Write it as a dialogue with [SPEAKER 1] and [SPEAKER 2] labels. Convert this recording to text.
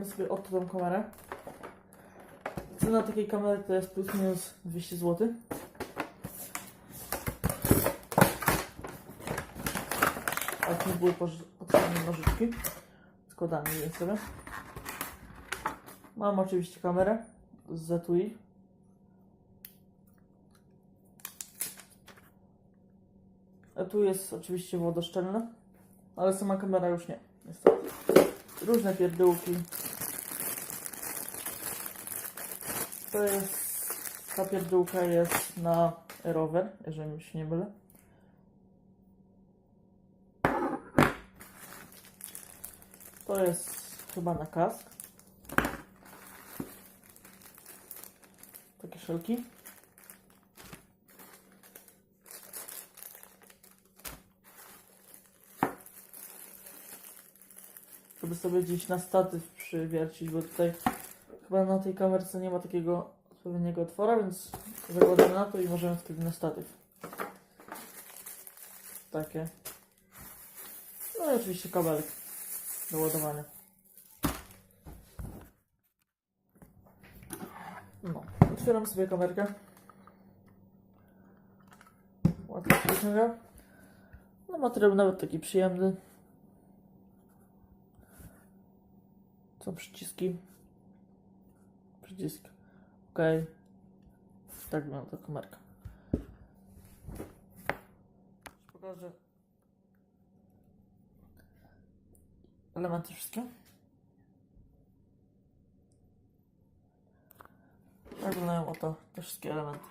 [SPEAKER 1] sobie oto tą kamerę. Cena takiej kamery to jest plus minus 200 zł. A nie były potrzebne nożyczki. Składamy je sobie. Mam oczywiście kamerę z Zetui. Tu jest oczywiście wodoszczelne, ale sama kamera już nie, niestety. Różne pierdółki. Ta pierdółka jest na rower, jeżeli mi się nie mylę. To jest chyba na kask. Takie szelki. Żeby sobie gdzieś na statyw przywiercić, bo tutaj chyba na tej kamerce nie ma takiego odpowiedniego otwora, więc zakładamy na to i możemy wtedy na statyw. Takie. No i oczywiście kabelek do ładowania. No, otwieram sobie kamerkę. Łatwo się wyciąga. No, materiał nawet taki przyjemny. Są przyciski. Przycisk. OK. Tak wygląda ta kamerka. Pokażę elementy wszystkie. Tak wyglądają oto te wszystkie elementy.